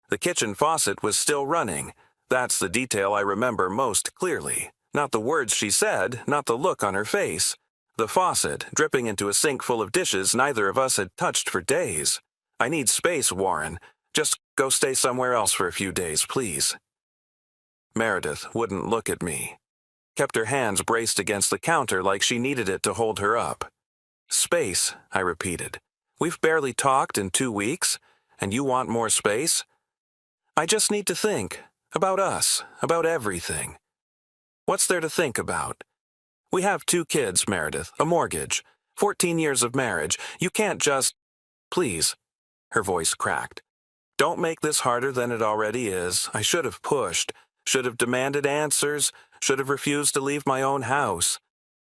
The kitchen faucet was still running. That's the detail I remember most clearly. Not the words she said, not the look on her face. The faucet, dripping into a sink full of dishes neither of us had touched for days. I need space, Warren. Just go stay somewhere else for a few days, please. Meredith wouldn't look at me. Kept her hands braced against the counter like she needed it to hold her up. Space, I repeated. We've barely talked in 2 weeks, and you want more space? I just need to think. About us. About everything. What's there to think about? We have 2 kids, Meredith, a mortgage, 14 years of marriage. You can't just... Please. Her voice cracked. Don't make this harder than it already is. I should have pushed, should have demanded answers, should have refused to leave my own house.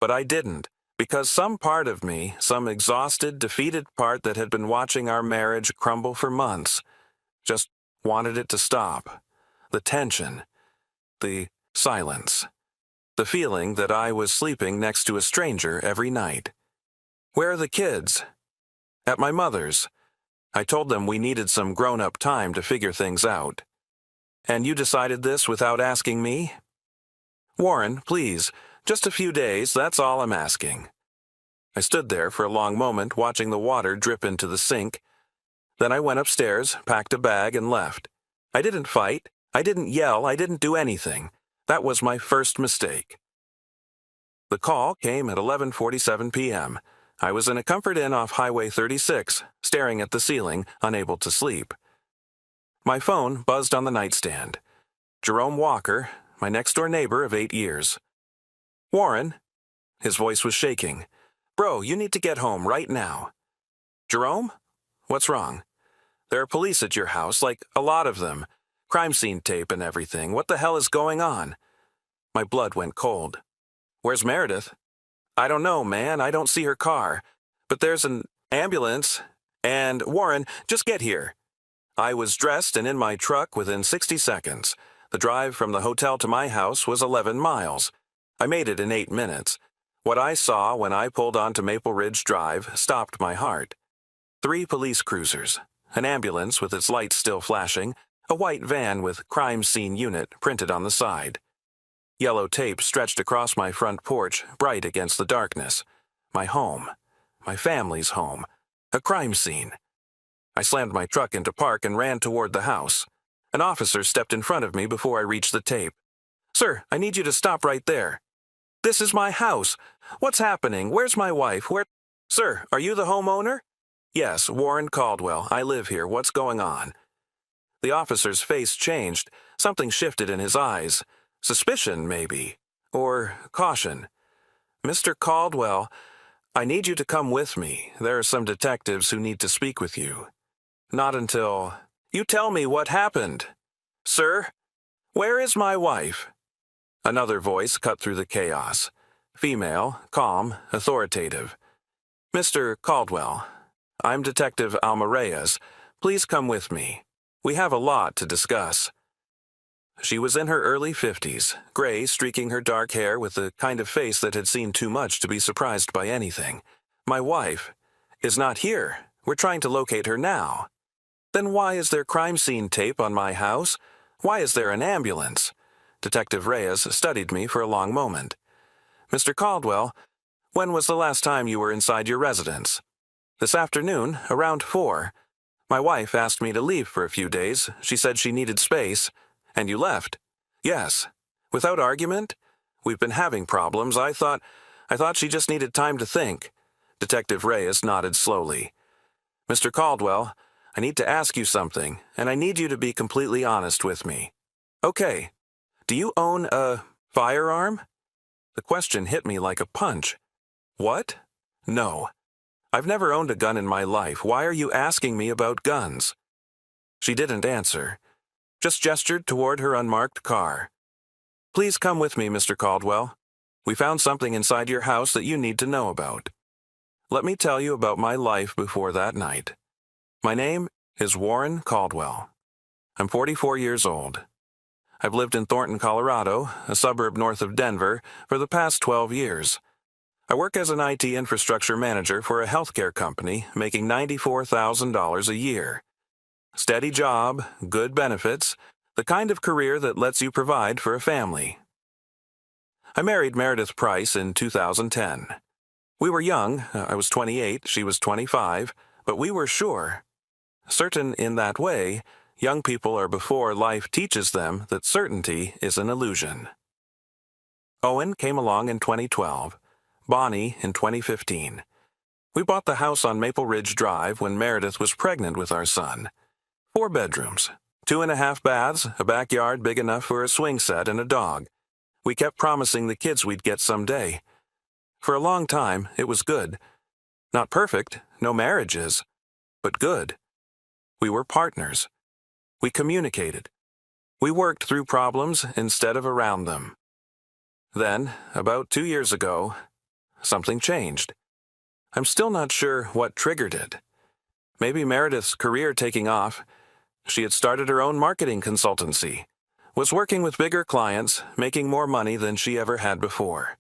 But I didn't, because some part of me, some exhausted, defeated part that had been watching our marriage crumble for months, just wanted it to stop. The tension, the silence, the feeling that I was sleeping next to a stranger every night. Where are the kids? At my mother's. I told them we needed some grown-up time to figure things out. And you decided this without asking me? Warren, please, just a few days, that's all I'm asking. I stood there for a long moment watching the water drip into the sink. Then I went upstairs, packed a bag, and left. I didn't fight. I didn't yell. I didn't do anything. That was my first mistake. The call came at 11:47 p.m. I was in a Comfort Inn off Highway 36, staring at the ceiling, unable to sleep. My phone buzzed on the nightstand. Jerome Walker, my next-door neighbor of 8 years. Warren. His voice was shaking. Bro, you need to get home right now. Jerome? What's wrong? There are police at your house, like a lot of them. Crime scene tape and everything. What the hell is going on? My blood went cold. Where's Meredith? I don't know, man. I don't see her car. But there's an ambulance. And, Warren, just get here. I was dressed and in my truck within 60 seconds. The drive from the hotel to my house was 11 miles. I made it in 8 minutes. What I saw when I pulled onto Maple Ridge Drive stopped my heart. 3 police cruisers, an ambulance with its lights still flashing, a white van with crime scene unit printed on the side. Yellow tape stretched across my front porch, bright against the darkness. My home. My family's home. A crime scene. I slammed my truck into park and ran toward the house. An officer stepped in front of me before I reached the tape. Sir, I need you to stop right there. This is my house. What's happening? Where's my wife? Sir, are you the homeowner? Yes, Warren Caldwell. I live here. What's going on? The officer's face changed. Something shifted in his eyes. Suspicion, maybe. Or caution. Mr. Caldwell, I need you to come with me. There are some detectives who need to speak with you. Not until... You tell me what happened. Sir, where is my wife? Another voice cut through the chaos. Female, calm, authoritative. Mr. Caldwell, I'm Detective Alma Reyes. Please come with me. We have a lot to discuss. She was in her early 50s, gray streaking her dark hair with the kind of face that had seen too much to be surprised by anything. My wife is not here. We're trying to locate her now. Then why is there crime scene tape on my house? Why is there an ambulance? Detective Reyes studied me for a long moment. Mr. Caldwell, when was the last time you were inside your residence? This afternoon, around 4. My wife asked me to leave for a few days. She said she needed space. And you left? Yes. Without argument? We've been having problems. I thought she just needed time to think. Detective Reyes nodded slowly. Mr. Caldwell, I need to ask you something, and I need you to be completely honest with me. Okay. Do you own a firearm? The question hit me like a punch. What? No. I've never owned a gun in my life. Why are you asking me about guns? She didn't answer. Just gestured toward her unmarked car. Please come with me, Mr. Caldwell. We found something inside your house that you need to know about. Let me tell you about my life before that night. My name is Warren Caldwell. I'm 44 years old. I've lived in Thornton, Colorado, a suburb north of Denver, for the past 12 years. I work as an IT infrastructure manager for a healthcare company, making $94,000 a year. Steady job, good benefits, the kind of career that lets you provide for a family. I married Meredith Price in 2010. We were young. I was 28, she was 25, but we were sure. Certain in that way, young people are before life teaches them that certainty is an illusion. Owen came along in 2012, Bonnie in 2015. We bought the house on Maple Ridge Drive when Meredith was pregnant with our son. 4 bedrooms, 2.5 baths, a backyard big enough for a swing set and a dog. We kept promising the kids we'd get someday. For a long time, it was good. Not perfect, no marriage is, but good. We were partners. We communicated. We worked through problems instead of around them. Then, about 2 years ago, something changed. I'm still not sure what triggered it. Maybe Meredith's career taking off. She had started her own marketing consultancy, was working with bigger clients, making more money than she ever had before.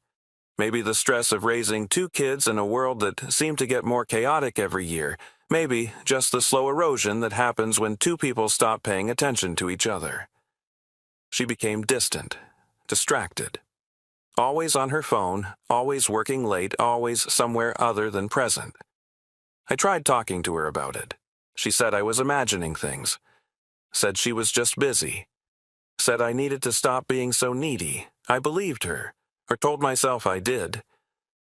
Maybe the stress of raising 2 kids in a world that seemed to get more chaotic every year. Maybe just the slow erosion that happens when 2 people stop paying attention to each other. She became distant, distracted. Always on her phone, always working late, always somewhere other than present. I tried talking to her about it. She said I was imagining things. Said she was just busy. Said I needed to stop being so needy. I believed her. Or told myself I did.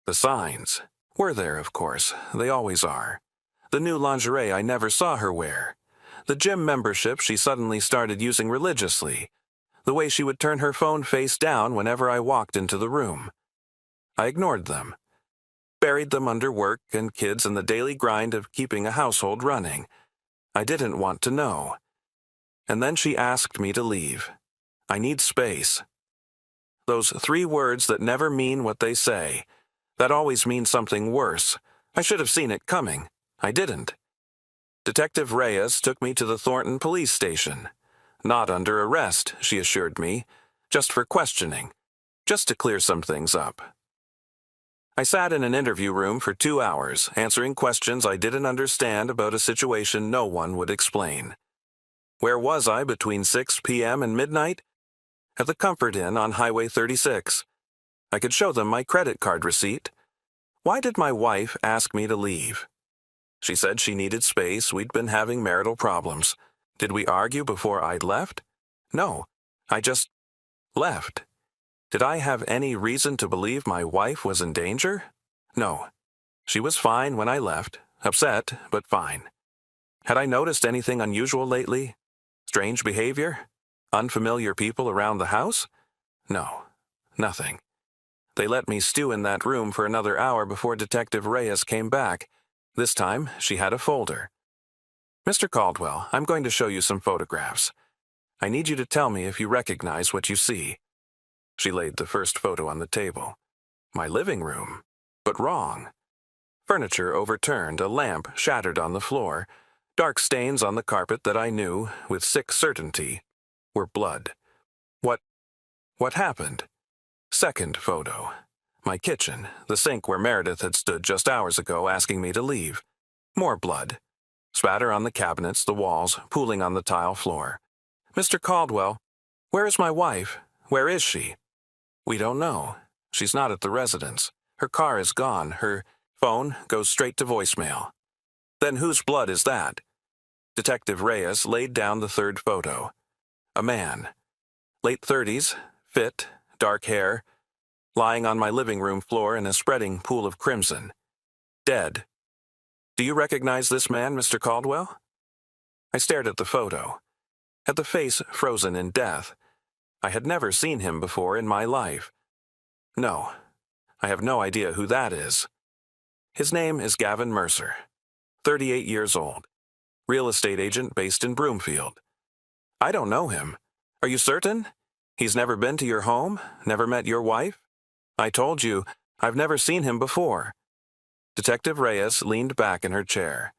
The signs were there, of course. They always are. The new lingerie I never saw her wear. The gym membership she suddenly started using religiously. The way she would turn her phone face down whenever I walked into the room. I ignored them. Buried them under work and kids and the daily grind of keeping a household running. I didn't want to know. And then she asked me to leave. I need space. Those 3 words that never mean what they say, that always mean something worse. I should have seen it coming. I didn't. Detective Reyes took me to the Thornton police station. Not under arrest, she assured me, just for questioning, just to clear some things up. I sat in an interview room for 2 hours, answering questions I didn't understand about a situation no one would explain. Where was I between 6 p.m. and midnight? At the Comfort Inn on Highway 36. I could show them my credit card receipt. Why did my wife ask me to leave? She said she needed space. We'd been having marital problems. Did we argue before I'd left? No, I just left. Did I have any reason to believe my wife was in danger? No. She was fine when I left. Upset, but fine. Had I noticed anything unusual lately? Strange behavior? Unfamiliar people around the house? No, nothing. They let me stew in that room for another hour before Detective Reyes came back. This time, she had a folder. Mr. Caldwell, I'm going to show you some photographs. I need you to tell me if you recognize what you see. She laid the first photo on the table. My living room. But wrong. Furniture overturned, a lamp shattered on the floor, dark stains on the carpet that I knew, with sick certainty, were blood. What happened? Second photo. My kitchen, the sink where Meredith had stood just hours ago asking me to leave. More blood. Spatter on the cabinets, the walls, pooling on the tile floor. Mr. Caldwell, where is my wife? Where is she? We don't know. She's not at the residence. Her car is gone. Her phone goes straight to voicemail. Then whose blood is that? Detective Reyes laid down the third photo. A man. Late 30s, fit, dark hair, lying on my living room floor in a spreading pool of crimson. Dead. Do you recognize this man, Mr. Caldwell? I stared at the photo, at the face frozen in death. I had never seen him before in my life. No, I have no idea who that is. His name is Gavin Mercer, 38 years old, real estate agent based in Broomfield. I don't know him. Are you certain? He's never been to your home? Never met your wife? I told you, I've never seen him before. Detective Reyes leaned back in her chair.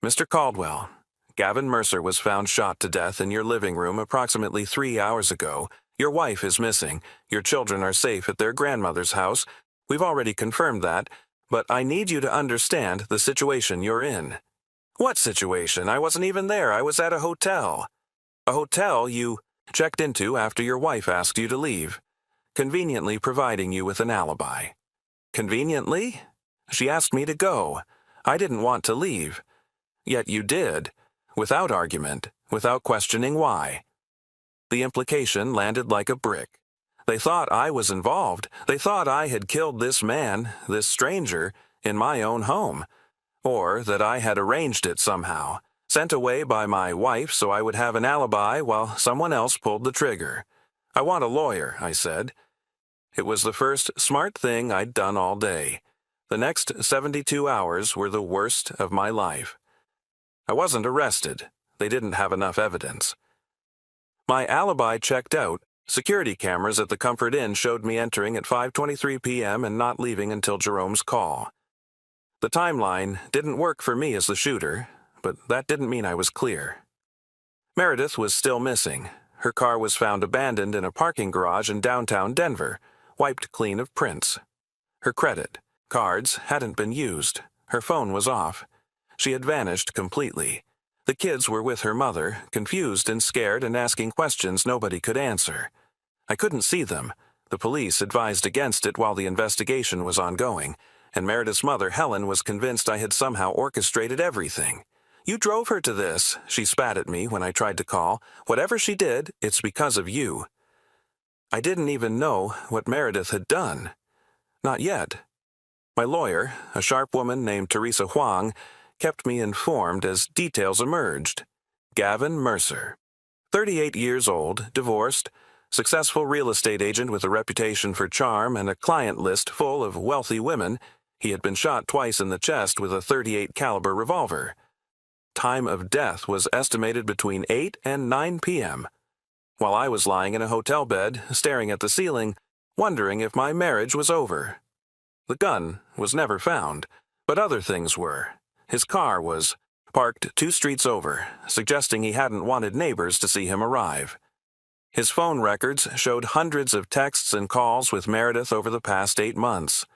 Mr. Caldwell, Gavin Mercer was found shot to death in your living room approximately 3 hours ago. Your wife is missing. Your children are safe at their grandmother's house. We've already confirmed that, but I need you to understand the situation you're in. What situation? I wasn't even there. I was at a hotel. A hotel you checked into after your wife asked you to leave, conveniently providing you with an alibi. Conveniently? She asked me to go. I didn't want to leave. Yet you did, without argument, without questioning why. The implication landed like a brick. They thought I was involved. They thought I had killed this man, this stranger, in my own home, or that I had arranged it somehow, sent away by my wife so I would have an alibi while someone else pulled the trigger. I want a lawyer, I said. It was the first smart thing I'd done all day. The next 72 hours were the worst of my life. I wasn't arrested. They didn't have enough evidence. My alibi checked out. Security cameras at the Comfort Inn showed me entering at 5:23 p.m. and not leaving until Jerome's call. The timeline didn't work for me as the shooter, but that didn't mean I was clear. Meredith was still missing. Her car was found abandoned in a parking garage in downtown Denver, wiped clean of prints. Her credit cards hadn't been used. Her phone was off. She had vanished completely. The kids were with her mother, confused and scared and asking questions nobody could answer. I couldn't see them. The police advised against it while the investigation was ongoing, and Meredith's mother, Helen, was convinced I had somehow orchestrated everything. You drove her to this, she spat at me when I tried to call. Whatever she did, it's because of you. I didn't even know what Meredith had done. Not yet. My lawyer, a sharp woman named Teresa Huang, kept me informed as details emerged. Gavin Mercer, 38 years old, divorced, successful real estate agent with a reputation for charm and a client list full of wealthy women. He had been shot twice in the chest with a .38 caliber revolver. Time of death was estimated between 8 and 9 p.m., while I was lying in a hotel bed, staring at the ceiling, wondering if my marriage was over. The gun was never found, but other things were. His car was parked 2 streets over, suggesting he hadn't wanted neighbors to see him arrive. His phone records showed hundreds of texts and calls with Meredith over the past 8 months.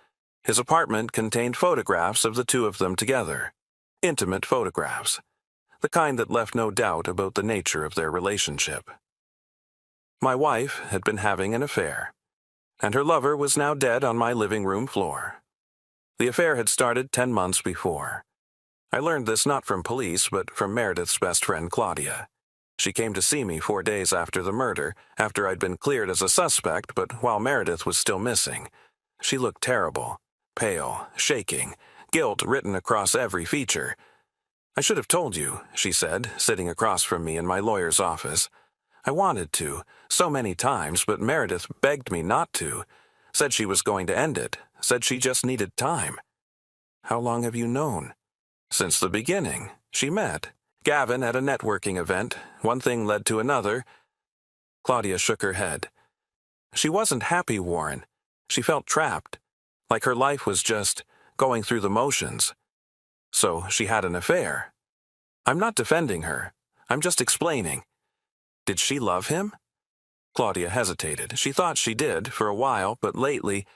His apartment contained photographs of the two of them together. Intimate photographs. The kind that left no doubt about the nature of their relationship. My wife had been having an affair, and her lover was now dead on my living room floor. The affair had started 10 months before. I learned this not from police, but from Meredith's best friend, Claudia. She came to see me 4 days after the murder, after I'd been cleared as a suspect, but while Meredith was still missing. She looked terrible, pale, shaking, guilt written across every feature. I should have told you, she said, sitting across from me in my lawyer's office. I wanted to, so many times, but Meredith begged me not to, said she was going to end it, said she just needed time. How long have you known? Since the beginning. She met Gavin at a networking event. One thing led to another. Claudia shook her head. She wasn't happy, Warren. She felt trapped, like her life was just going through the motions. So she had an affair. I'm not defending her. I'm just explaining. Did she love him? Claudia hesitated. She thought she did for a while, but lately,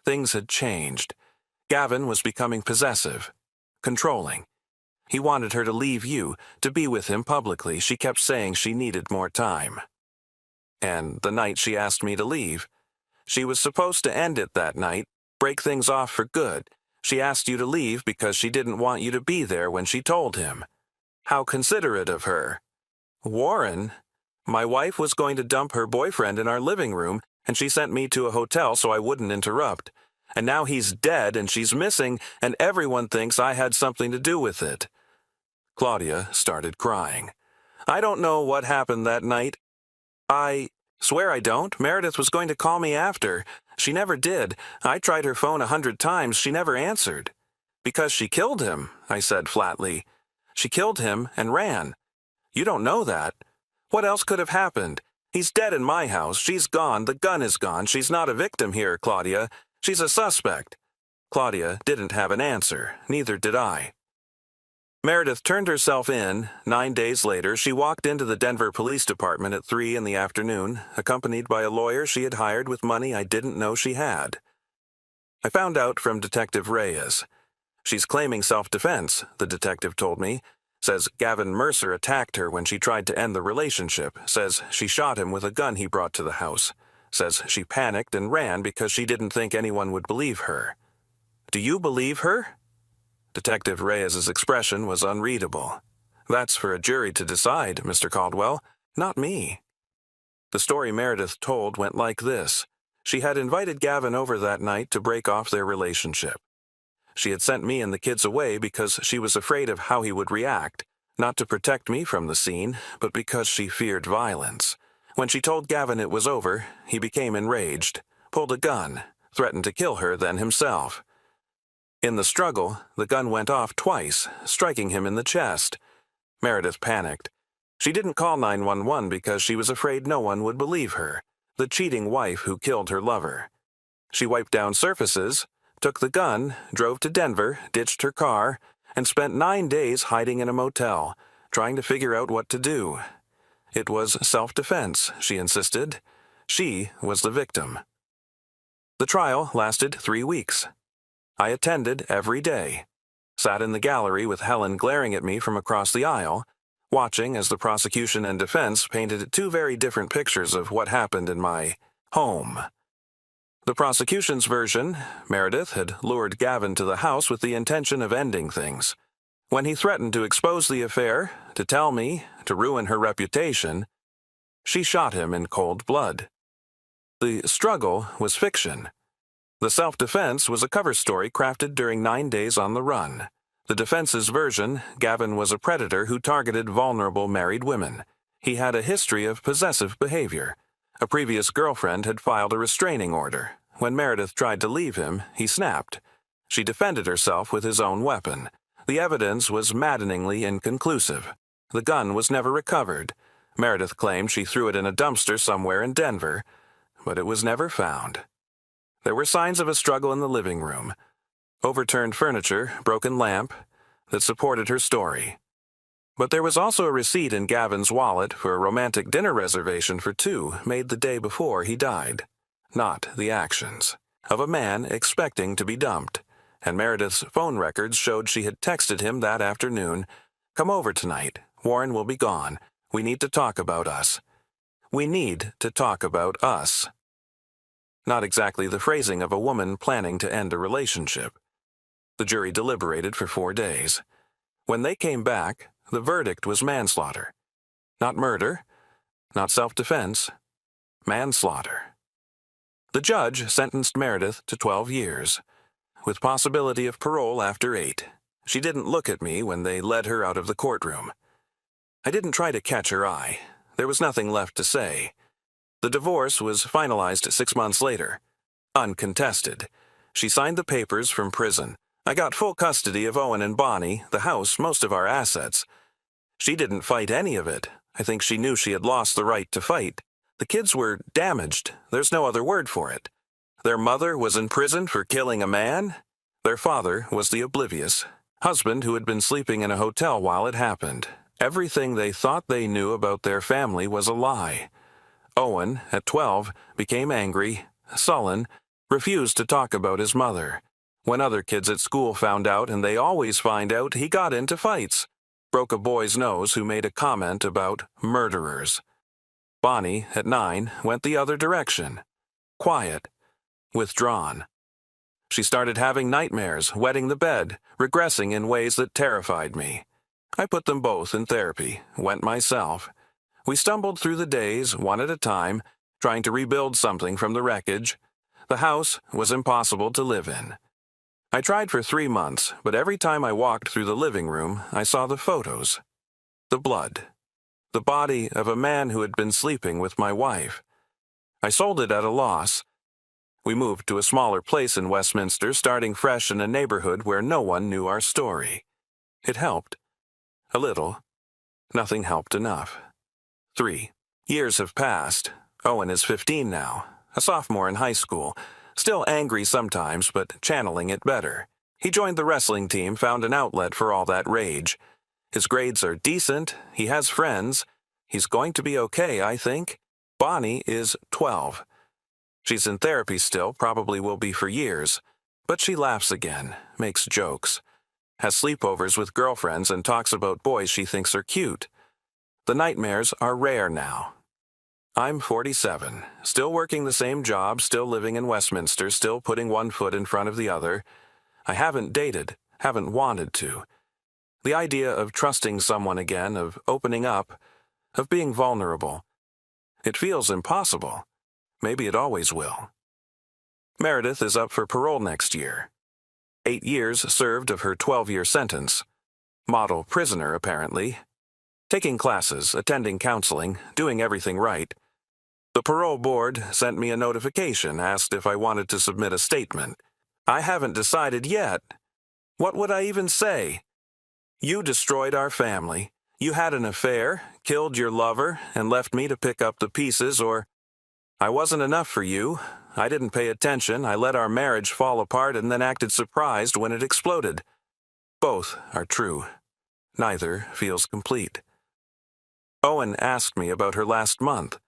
things had changed. Gavin was becoming possessive, controlling. He wanted her to leave you, to be with him publicly. She kept saying she needed more time. And the night she asked me to leave, she was supposed to end it that night, break things off for good. She asked you to leave because she didn't want you to be there when she told him. How considerate of her. Warren, my wife was going to dump her boyfriend in our living room, and she sent me to a hotel so I wouldn't interrupt. And now he's dead and she's missing, and everyone thinks I had something to do with it. Claudia started crying. I don't know what happened that night. I swear I don't. Meredith was going to call me after. She never did. I tried her phone 100 times. She never answered. Because she killed him, I said flatly. She killed him and ran. You don't know that. What else could have happened? He's dead in my house. She's gone. The gun is gone. She's not a victim here, Claudia. She's a suspect. Claudia didn't have an answer. Neither did I. Meredith turned herself in. 9 days later, she walked into the Denver Police Department at 3 in the afternoon, accompanied by a lawyer she had hired with money I didn't know she had. I found out from Detective Reyes. She's claiming self-defense, the detective told me, Says Gavin Mercer attacked her when she tried to end the relationship. Says she shot him with a gun he brought to the house. Says she panicked and ran because she didn't think anyone would believe her. Do you believe her? Detective Reyes's expression was unreadable. That's for a jury to decide, Mr. Caldwell, not me. The story Meredith told went like this. She had invited Gavin over that night to break off their relationship. She had sent me and the kids away because she was afraid of how he would react, not to protect me from the scene, but because she feared violence. When she told Gavin it was over, he became enraged, pulled a gun, threatened to kill her then himself. In the struggle, the gun went off twice, striking him in the chest. Meredith panicked. She didn't call 911 because she was afraid no one would believe her, the cheating wife who killed her lover. She wiped down surfaces, took the gun, drove to Denver, ditched her car, and spent 9 days hiding in a motel, trying to figure out what to do. It was self-defense, she insisted. She was the victim. The trial lasted 3 weeks. I attended every day, sat in the gallery with Helen glaring at me from across the aisle, watching as the prosecution and defense painted 2 very different pictures of what happened in my home. The prosecution's version, Meredith had lured Gavin to the house with the intention of ending things. When he threatened to expose the affair, to tell me, to ruin her reputation, she shot him in cold blood. The struggle was fiction. The self-defense was a cover story crafted during 9 days on the run. The defense's version, Gavin was a predator who targeted vulnerable married women. He had a history of possessive behavior. A previous girlfriend had filed a restraining order. When Meredith tried to leave him, he snapped. She defended herself with his own weapon. The evidence was maddeningly inconclusive. The gun was never recovered. Meredith claimed she threw it in a dumpster somewhere in Denver, but it was never found. There were signs of a struggle in the living room. Overturned furniture, broken lamp, that supported her story. But there was also a receipt in Gavin's wallet for a romantic dinner reservation for 2 made the day before he died. Not the actions of a man expecting to be dumped. And Meredith's phone records showed she had texted him that afternoon, "Come over tonight. Warren will be gone. We need to talk about us. We need to talk about us." Not exactly the phrasing of a woman planning to end a relationship. The jury deliberated for 4 days. When they came back, the verdict was manslaughter. Not murder, not self-defense, manslaughter. The judge sentenced Meredith to 12 years, with possibility of parole after 8. She didn't look at me when they led her out of the courtroom. I didn't try to catch her eye. There was nothing left to say. The divorce was finalized 6 months later. Uncontested. She signed the papers from prison. I got full custody of Owen and Bonnie, the house, most of our assets. She didn't fight any of it. I think she knew she had lost the right to fight. The kids were damaged. There's no other word for it. Their mother was in prison for killing a man. Their father was the oblivious husband who had been sleeping in a hotel while it happened. Everything they thought they knew about their family was a lie. Owen, at 12, became angry, sullen, refused to talk about his mother. When other kids at school found out, and they always find out, he got into fights. Broke a boy's nose who made a comment about murderers. Bonnie, at 9, went the other direction. Quiet. Withdrawn. She started having nightmares, wetting the bed, regressing in ways that terrified me. I put them both in therapy, went myself. We stumbled through the days, one at a time, trying to rebuild something from the wreckage. The house was impossible to live in. I tried for 3 months, but every time I walked through the living room, I saw the photos. The blood. The body of a man who had been sleeping with my wife. I sold it at a loss. We moved to a smaller place in Westminster, starting fresh in a neighborhood where no one knew our story. It helped. A little. Nothing helped enough. 3 years have passed. Owen is 15 now, a sophomore in high school. Still angry sometimes, but channeling it better. He joined the wrestling team, found an outlet for all that rage. His grades are decent, he has friends. He's going to be okay, I think. Bonnie is 12. She's in therapy still, probably will be for years. But she laughs again, makes jokes. has sleepovers with girlfriends and talks about boys she thinks are cute. The nightmares are rare now. I'm 47, still working the same job, still living in Westminster, still putting one foot in front of the other. I haven't dated, haven't wanted to. The idea of trusting someone again, of opening up, of being vulnerable. It feels impossible. Maybe it always will. Meredith is up for parole next year. 8 years served of her 12-year sentence. Model prisoner, apparently. Taking classes, attending counseling, doing everything right. The parole board sent me a notification, asked if I wanted to submit a statement. I haven't decided yet. What would I even say? You destroyed our family. You had an affair, killed your lover, and left me to pick up the pieces, or I wasn't enough for you. I didn't pay attention. I let our marriage fall apart and then acted surprised when it exploded. Both are true. Neither feels complete. Owen asked me about her last month.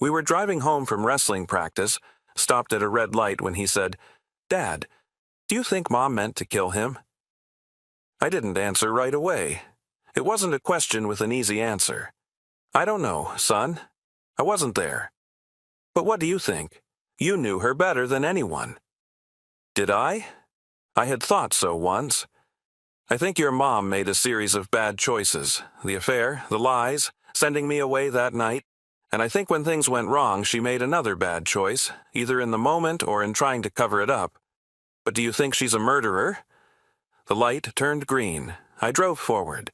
We were driving home from wrestling practice, stopped at a red light when he said, "Dad, do you think Mom meant to kill him?" I didn't answer right away. It wasn't a question with an easy answer. I don't know, son. I wasn't there. But what do you think? You knew her better than anyone. Did I? I had thought so once. I think your mom made a series of bad choices. The affair, the lies, sending me away that night. And I think when things went wrong, she made another bad choice, either in the moment or in trying to cover it up. But do you think she's a murderer? The light turned green. I drove forward.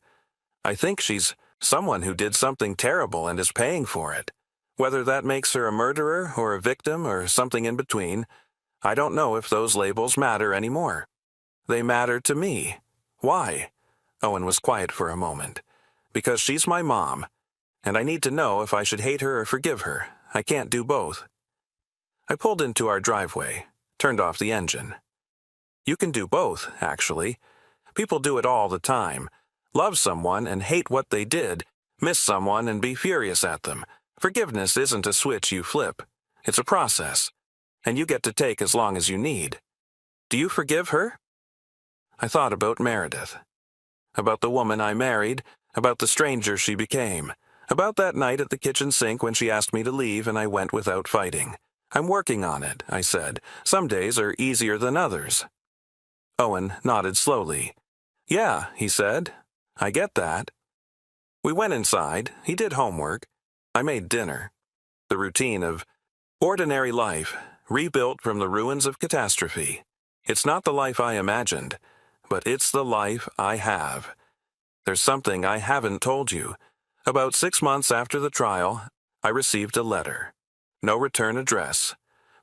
I think she's someone who did something terrible and is paying for it. Whether that makes her a murderer or a victim or something in between, I don't know if those labels matter anymore. They matter to me. Why? Owen was quiet for a moment. Because she's my mom, and I need to know if I should hate her or forgive her. I can't do both. I pulled into our driveway, turned off the engine. You can do both, actually. People do it all the time. Love someone and hate what they did, miss someone and be furious at them. Forgiveness isn't a switch you flip. It's a process, and you get to take as long as you need. Do you forgive her? I thought about Meredith, about the woman I married, about the stranger she became, about that night at the kitchen sink when she asked me to leave and I went without fighting. I'm working on it, I said. Some days are easier than others. Owen nodded slowly. Yeah, he said. I get that. We went inside. He did homework. I made dinner. The routine of ordinary life, rebuilt from the ruins of catastrophe. It's not the life I imagined, but it's the life I have. There's something I haven't told you. About 6 months after the trial, I received a letter. No return address.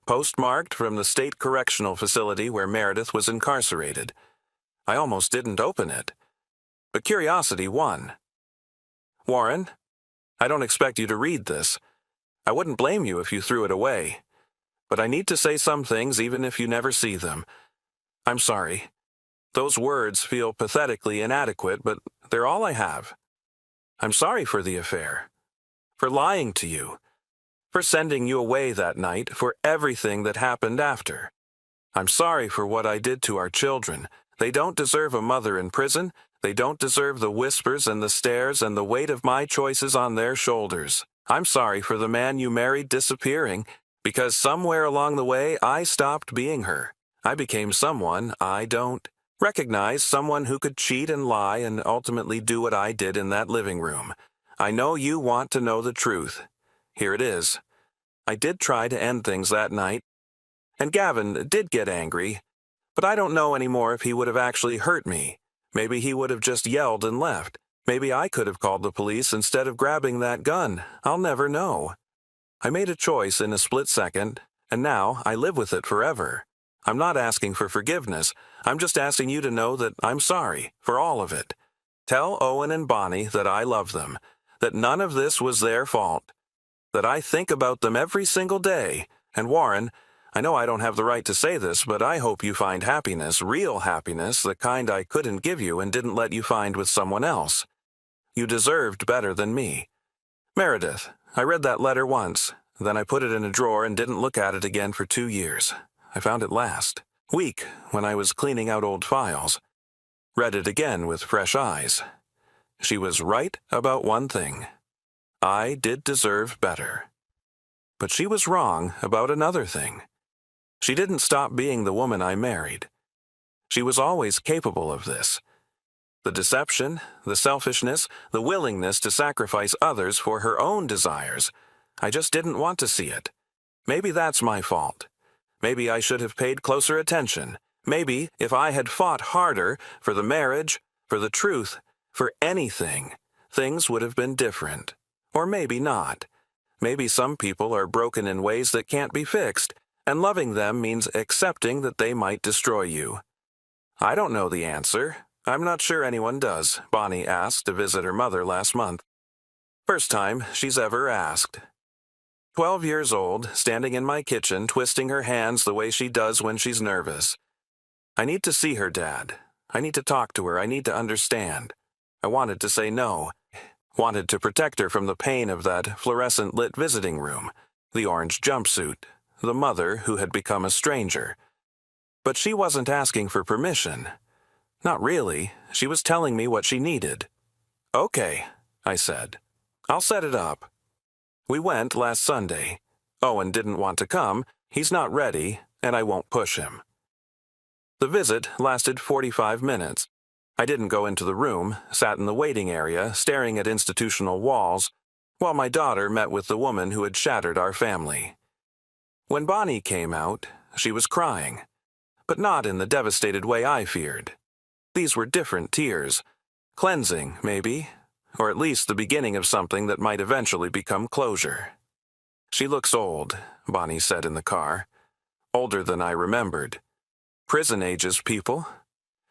Postmarked from the state correctional facility where Meredith was incarcerated. I almost didn't open it. But curiosity won. Warren, I don't expect you to read this. I wouldn't blame you if you threw it away. But I need to say some things even if you never see them. I'm sorry. Those words feel pathetically inadequate, but they're all I have. I'm sorry for the affair. For lying to you. For sending you away that night, for everything that happened after. I'm sorry for what I did to our children. They don't deserve a mother in prison. They don't deserve the whispers and the stares and the weight of my choices on their shoulders. I'm sorry for the man you married disappearing, because somewhere along the way I stopped being her. I became someone I don't recognize, someone who could cheat and lie and ultimately do what I did in that living room. I know you want to know the truth. Here it is. I did try to end things that night, and Gavin did get angry, but I don't know anymore if he would have actually hurt me. Maybe he would have just yelled and left. Maybe I could have called the police instead of grabbing that gun. I'll never know. I made a choice in a split second, and now I live with it forever. I'm not asking for forgiveness. I'm just asking you to know that I'm sorry for all of it. Tell Owen and Bonnie that I love them, that none of this was their fault, that I think about them every single day. And Warren, I know I don't have the right to say this, but I hope you find happiness, real happiness, the kind I couldn't give you and didn't let you find with someone else. You deserved better than me. Meredith, I read that letter once, then I put it in a drawer and didn't look at it again for 2 years. I found it last week when I was cleaning out old files. read it again with fresh eyes. She was right about one thing. I did deserve better. But she was wrong about another thing. She didn't stop being the woman I married. She was always capable of this. The deception, the selfishness, the willingness to sacrifice others for her own desires. I just didn't want to see it. Maybe that's my fault. Maybe I should have paid closer attention. Maybe if I had fought harder for the marriage, for the truth, for anything, things would have been different. Or maybe not. Maybe some people are broken in ways that can't be fixed, and loving them means accepting that they might destroy you. I don't know the answer. I'm not sure anyone does, Bonnie asked to visit her mother last month. First time she's ever asked. 12 years old, standing in my kitchen, twisting her hands the way she does when she's nervous. I need to see her, Dad. I need to talk to her. I need to understand. I wanted to say no. Wanted to protect her from the pain of that fluorescent-lit visiting room, the orange jumpsuit, the mother who had become a stranger. But she wasn't asking for permission. Not really. She was telling me what she needed. Okay, I said. I'll set it up. We went last Sunday. Owen didn't want to come. He's not ready, and I won't push him. The visit lasted 45 minutes. I didn't go into the room, sat in the waiting area, staring at institutional walls, while my daughter met with the woman who had shattered our family. When Bonnie came out, she was crying, but not in the devastated way I feared. These were different tears. Cleansing, maybe, or at least the beginning of something that might eventually become closure. She looks old, Bonnie said in the car. Older than I remembered. Prison ages people.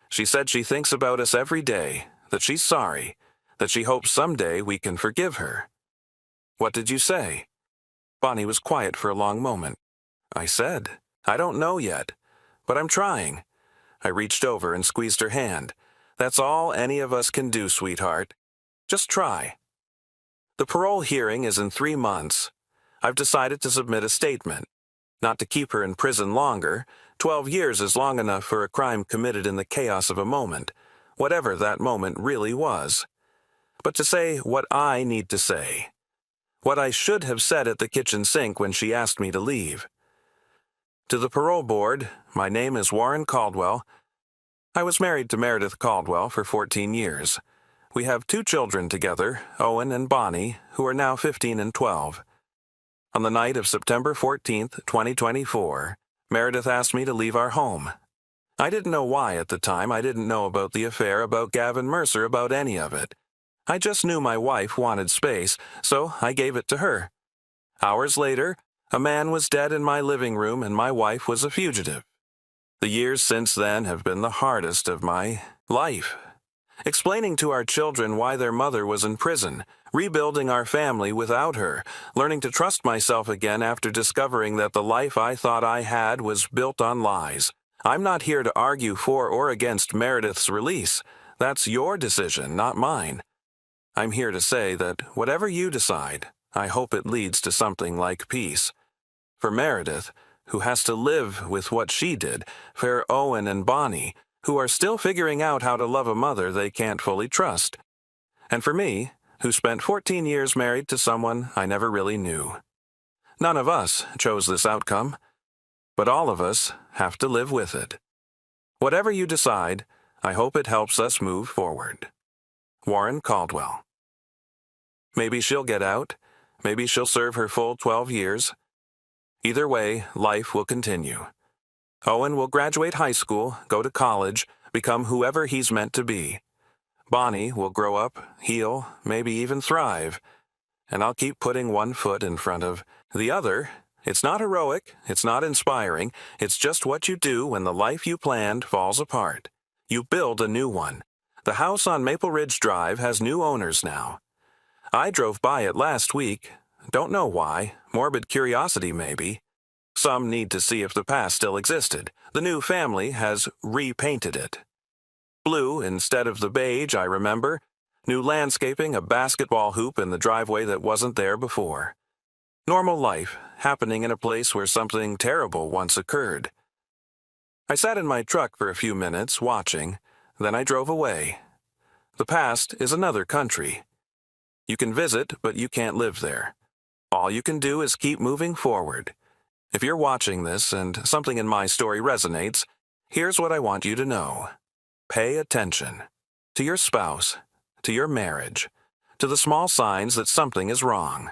She said she thinks about us every day, that she's sorry, that she hopes someday we can forgive her. What did you say? Bonnie was quiet for a long moment. I said, I don't know yet, but I'm trying. I reached over and squeezed her hand. That's all any of us can do, sweetheart. Just try. The parole hearing is in 3 months. I've decided to submit a statement. Not to keep her in prison longer. 12 years is long enough for a crime committed in the chaos of a moment, whatever that moment really was. But to say what I need to say. What I should have said at the kitchen sink when she asked me to leave. To the parole board, my name is Warren Caldwell. I was married to Meredith Caldwell for 14 years. We have 2 children together, Owen and Bonnie, who are now 15 and 12. On the night of September 14th, 2024, Meredith asked me to leave our home. I didn't know why at the time. I didn't know about the affair, about Gavin Mercer, about any of it. I just knew my wife wanted space, so I gave it to her. Hours later, a man was dead in my living room and my wife was a fugitive. The years since then have been the hardest of my life. Explaining to our children why their mother was in prison, rebuilding our family without her, learning to trust myself again after discovering that the life I thought I had was built on lies. I'm not here to argue for or against Meredith's release. That's your decision, not mine. I'm here to say that whatever you decide, I hope it leads to something like peace. For Meredith, who has to live with what she did, for Owen and Bonnie, who are still figuring out how to love a mother they can't fully trust. And for me, who spent 14 years married to someone I never really knew. None of us chose this outcome, but all of us have to live with it. Whatever you decide, I hope it helps us move forward. Warren Caldwell. Maybe she'll get out. Maybe she'll serve her full 12 years. Either way, life will continue. Owen will graduate high school, go to college, become whoever he's meant to be. Bonnie will grow up, heal, maybe even thrive. And I'll keep putting one foot in front of the other. It's not heroic, it's not inspiring, it's just what you do when the life you planned falls apart. You build a new one. The house on Maple Ridge Drive has new owners now. I drove by it last week. Don't know why. Morbid curiosity, maybe. Some need to see if the past still existed. The new family has repainted it. Blue instead of the beige, I remember. New landscaping, a basketball hoop in the driveway that wasn't there before. Normal life, happening in a place where something terrible once occurred. I sat in my truck for a few minutes, watching, Then I drove away. The past is another country. You can visit, but you can't live there. All you can do is keep moving forward. If you're watching this and something in my story resonates, here's what I want you to know. Pay attention. To your spouse, to your marriage, to the small signs that something is wrong.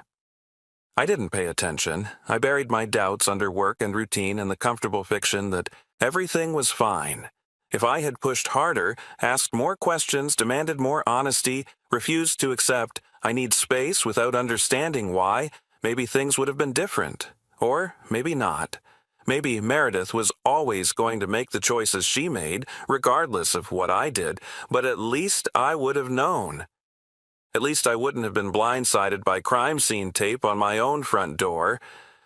I didn't pay attention. I buried my doubts under work and routine and the comfortable fiction that everything was fine. If I had pushed harder, asked more questions, demanded more honesty, refused to accept I need space without understanding why, maybe things would have been different. Or maybe not. Maybe Meredith was always going to make the choices she made, regardless of what I did, but at least I would have known. At least I wouldn't have been blindsided by crime scene tape on my own front door.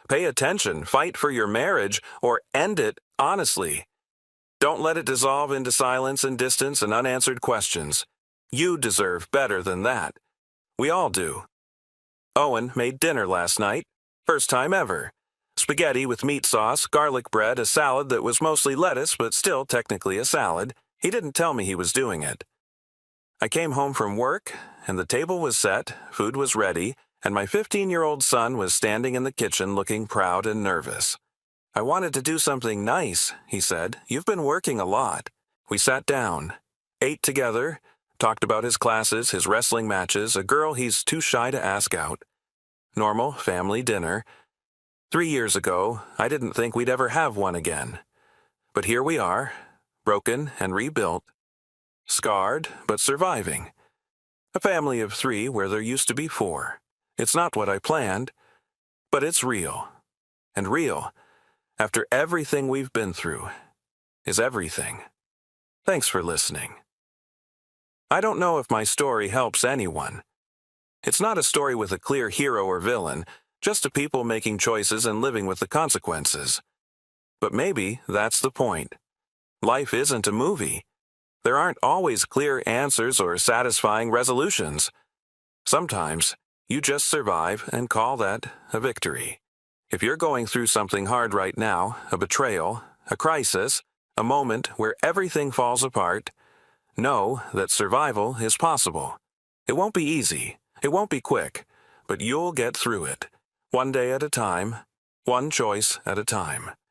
Pay attention, fight for your marriage, or end it honestly. Don't let it dissolve into silence and distance and unanswered questions. You deserve better than that. We all do. Owen made dinner last night. First time ever. Spaghetti with meat sauce, garlic bread, a salad that was mostly lettuce but still technically a salad. He didn't tell me he was doing it. I came home from work, and the table was set, food was ready, and my 15-year-old son was standing in the kitchen looking proud and nervous. I wanted to do something nice, he said. You've been working a lot. We sat down, ate together, talked about his classes, his wrestling matches, a girl he's too shy to ask out. Normal family dinner. 3 years ago, I didn't think we'd ever have one again. But here we are, broken and rebuilt. Scarred, but surviving. A family of 3 where there used to be 4. It's not what I planned, but it's real. And real, after everything we've been through, is everything. Thanks for listening. I don't know if my story helps anyone. It's not a story with a clear hero or villain, just a people making choices and living with the consequences. But maybe that's the point. Life isn't a movie. There aren't always clear answers or satisfying resolutions. Sometimes, you just survive and call that a victory. If you're going through something hard right now, a betrayal, a crisis, a moment where everything falls apart, know that survival is possible. It won't be easy, it won't be quick, but you'll get through it. One day at a time, one choice at a time.